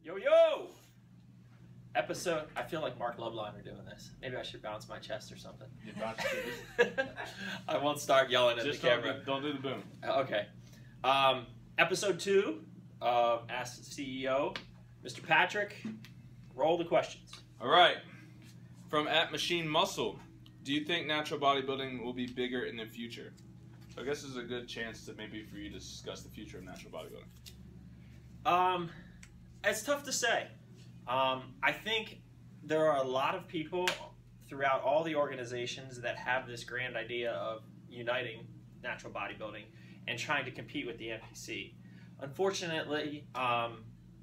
Yo, yo! Episode, I feel like Mark Loveliner doing this. Maybe I should bounce my chest or something. You bounce I won't start yelling at the camera. Don't do the boom. Okay. Episode 2 of Ask the CEO. Mr. Patrick, roll the questions. All right. From @MachineMuscle, do you think natural bodybuilding will be bigger in the future? So I guess this is a good chance to maybe for you to discuss the future of natural bodybuilding. It's tough to say. I think there are a lot of people throughout all the organizations that have this grand idea of uniting natural bodybuilding and trying to compete with the NPC. Unfortunately, I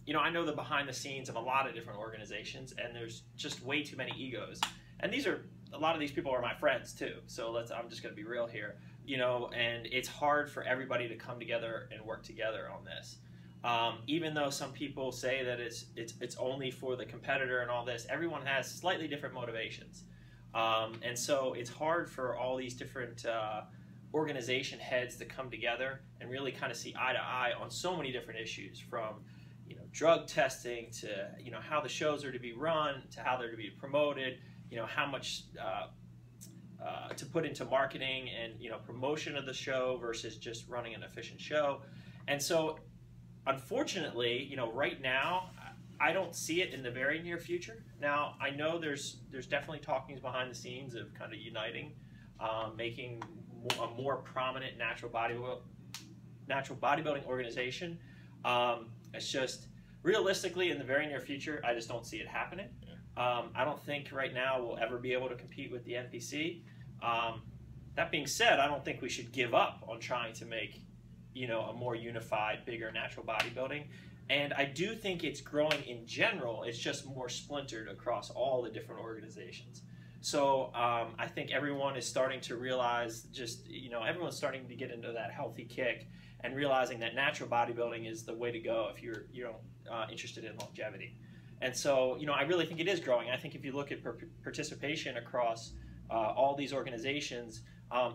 know the behind the scenes of a lot of different organizations, and there's just way too many egos. And a lot of these people are my friends too. So I'm just going to be real here, and it's hard for everybody to come together and work together on this. Even though some people say that it's only for the competitor and all this, everyone has slightly different motivations. And so it's hard for all these different organization heads to come together and really kind of see eye to eye on so many different issues, from drug testing to how the shows are to be run, to how they're to be promoted, how much to put into marketing and promotion of the show versus just running an efficient show. And so unfortunately, right now, I don't see it in the very near future. Now, I know there's definitely talkings behind the scenes of kind of uniting, making a more prominent natural bodybuilding organization. It's just, realistically, in the very near future, I just don't see it happening. Yeah. I don't think right now we'll ever be able to compete with the NPC. That being said, I don't think we should give up on trying to make a more unified, bigger natural bodybuilding. And I do think it's growing in general. It's just more splintered across all the different organizations. So I think everyone is starting to realize, everyone's starting to get into that healthy kick and realizing that natural bodybuilding is the way to go if you're interested in longevity. And so, I really think it is growing. I think if you look at participation across all these organizations,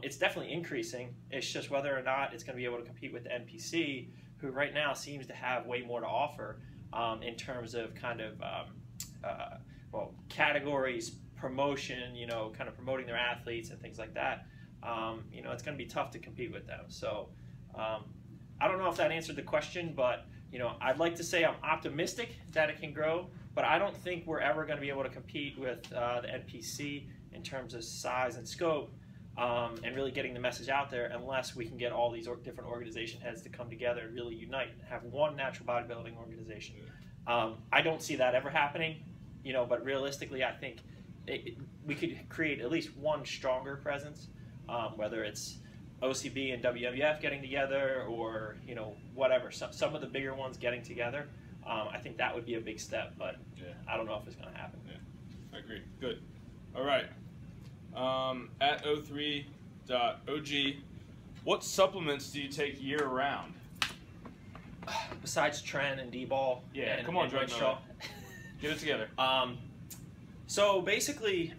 it's definitely increasing. It's just whether or not it's going to be able to compete with the NPC, who right now seems to have way more to offer in terms of kind of categories, promotion, kind of promoting their athletes and things like that. It's going to be tough to compete with them. So I don't know if that answered the question, but I'd like to say I'm optimistic that it can grow, but I don't think we're ever going to be able to compete with the NPC in terms of size and scope. And really getting the message out there, unless we can get all these different organization heads to come together and really unite and have one natural bodybuilding organization. I don't see that ever happening, but realistically, I think we could create at least one stronger presence, whether it's OCB and WWF getting together, or whatever, some of the bigger ones getting together. I think that would be a big step, but yeah. I don't know if it's going to happen. Yeah, I agree. Good. All right. @03.og, what supplements do you take year-round? Besides Tren and D-Ball. Yeah, come on, Drug Shaw. Get it together. So basically,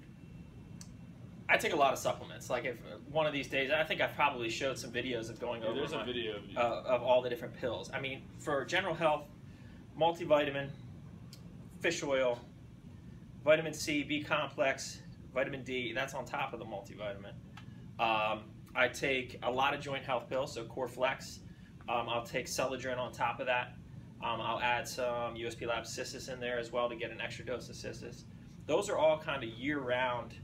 I take a lot of supplements. Like, if one of these days, I think I've probably showed some videos of going over. There's a video of you. Of all the different pills. I mean, for general health, multivitamin, fish oil, vitamin C, B complex, vitamin D, that's on top of the multivitamin. I take a lot of joint health pills, so Core Flex. I'll take Celadrin on top of that. I'll add some USP Lab Cissus in there as well to get an extra dose of Cissus. Those are all kind of year-round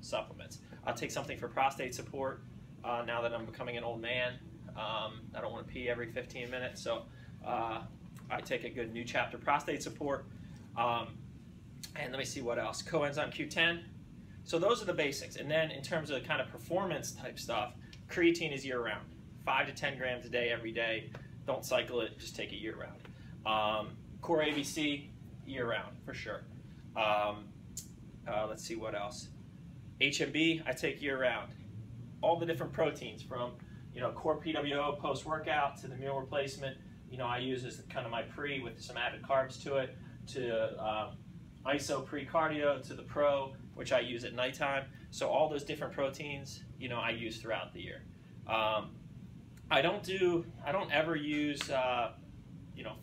supplements. I'll take something for prostate support now that I'm becoming an old man. I don't want to pee every 15 minutes, so I take a good New Chapter prostate support. And let me see what else. Coenzyme Q10. So those are the basics. And then in terms of kind of performance type stuff, creatine is year-round. 5 to 10 grams a day, every day. Don't cycle it, just take it year-round. Core ABC, year-round, for sure. Let's see what else. HMB, I take year-round. All the different proteins, from Core PWO post-workout to the meal replacement. I use as kind of my pre with some added carbs to it, to ISO pre-cardio, to the pro, which I use at nighttime. So all those different proteins, I use throughout the year. I don't ever use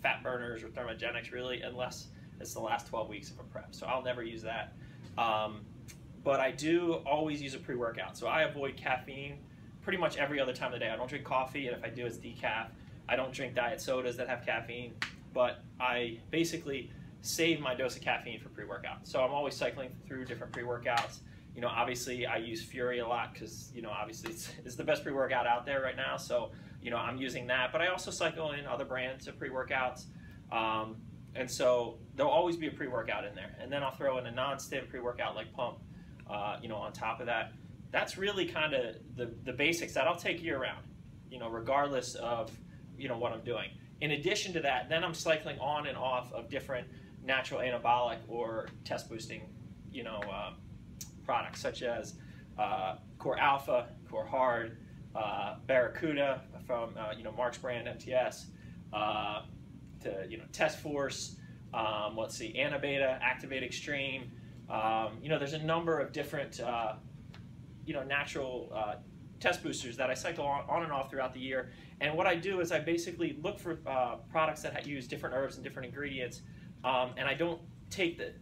fat burners or thermogenics really, unless it's the last 12 weeks of a prep. So I'll never use that. But I do always use a pre-workout. So I avoid caffeine pretty much every other time of the day. I don't drink coffee, and if I do, it's decaf. I don't drink diet sodas that have caffeine, but I basically save my dose of caffeine for pre-workout. So I'm always cycling through different pre-workouts. Obviously I use Fury a lot because, obviously it's the best pre-workout out there right now. So, I'm using that, but I also cycle in other brands of pre-workouts. And so there'll always be a pre-workout in there. And then I'll throw in a non-stim pre-workout like Pump, on top of that. That's really kind of the basics that I'll take year round, regardless of, what I'm doing. In addition to that, then I'm cycling on and off of different natural anabolic or test boosting, products such as Core Alpha, Core Hard, Barracuda from Mark's brand MTS, to Test Force, let's see, Anabeta, Activate Extreme. There's a number of different natural test boosters that I cycle on and off throughout the year. And what I do is I basically look for products that use different herbs and different ingredients, and I don't take the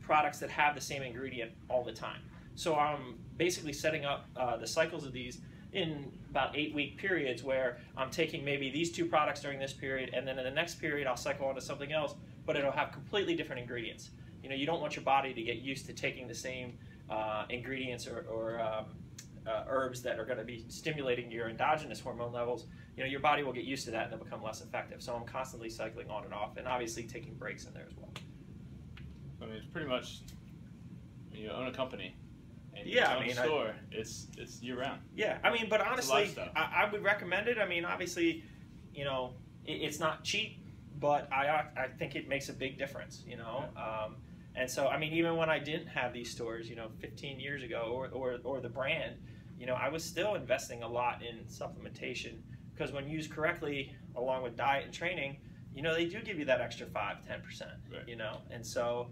products that have the same ingredient all the time. So I'm basically setting up the cycles of these in about 8-week periods where I'm taking maybe these 2 products during this period, and then in the next period I'll cycle on to something else, but it'll have completely different ingredients. You don't want your body to get used to taking the same ingredients or herbs that are going to be stimulating your endogenous hormone levels. Your body will get used to that and they'll become less effective. So I'm constantly cycling on and off, and obviously taking breaks in there as well. I mean, it's pretty much, you own a company and you yeah, own a store. It's year round. Yeah, but honestly, I would recommend it. Obviously, it's not cheap, but I think it makes a big difference. And so, even when I didn't have these stores, 15 years ago, or the brand, I was still investing a lot in supplementation, because when used correctly, along with diet and training, they do give you that extra 5-10%, right. And so,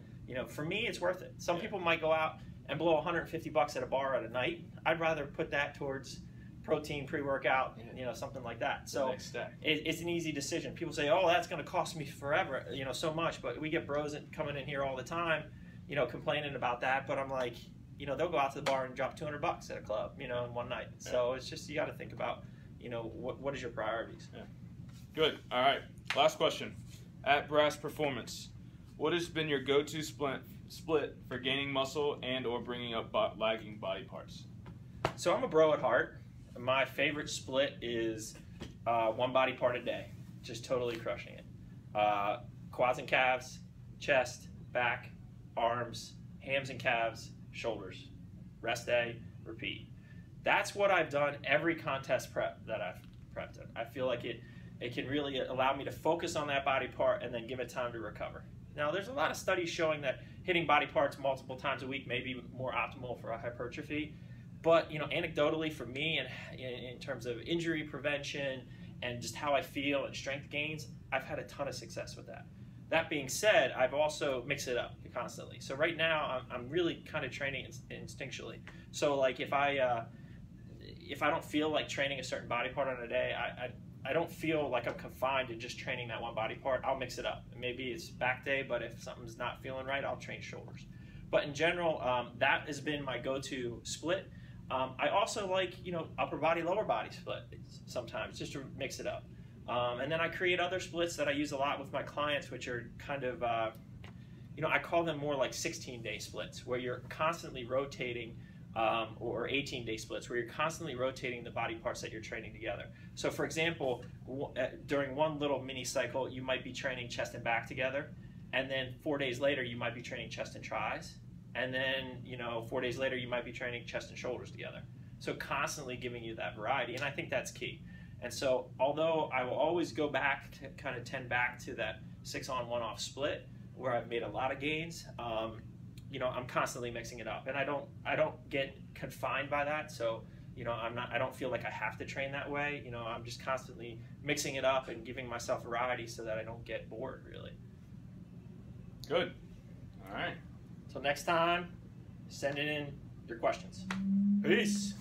for me, it's worth it. Some people might go out and blow $150 at a bar at a night. I'd rather put that towards protein, pre-workout, something like that. So it's an easy decision. People say, oh, that's going to cost me forever, so much. But we get bros coming in here all the time, complaining about that. But I'm like, they'll go out to the bar and drop $200 at a club, in one night. Yeah. So it's just, you got to think about, what is your priorities. Yeah. Good. All right. Last question. At Brass Performance, what has been your go-to split for gaining muscle and or bringing up lagging body parts? So I'm a bro at heart. My favorite split is 1 body part a day, just totally crushing it. Quads and calves, chest, back, arms, hams and calves, shoulders. Rest day, repeat. That's what I've done every contest prep that I've prepped in. I feel like it can really allow me to focus on that body part and then give it time to recover. Now, there's a lot of studies showing that hitting body parts multiple times a week may be more optimal for a hypertrophy. But, anecdotally for me, and in terms of injury prevention and just how I feel and strength gains, I've had a ton of success with that. That being said, I've also mixed it up constantly. So right now, I'm really kind of training instinctually. So like if I don't feel like training a certain body part on a day, I don't feel like I'm confined to just training that 1 body part. I'll mix it up. Maybe it's back day, but if something's not feeling right, I'll train shoulders. But in general, that has been my go-to split. I also like, upper body, lower body split sometimes, just to mix it up. And then I create other splits that I use a lot with my clients, which are kind of, I call them more like 16-day splits, where you're constantly rotating, or 18-day splits, where you're constantly rotating the body parts that you're training together. So for example, during one little mini cycle, you might be training chest and back together, and then 4 days later, you might be training chest and tris. And then, 4 days later, you might be training chest and shoulders together. So constantly giving you that variety, and I think that's key. And so although I will always go back to kind of tend back to that 6-on, 1-off split where I've made a lot of gains, I'm constantly mixing it up. And I don't get confined by that. So, I don't feel like I have to train that way. I'm just constantly mixing it up and giving myself variety so that I don't get bored, really. Good. All right. Till next time, send in your questions. Peace.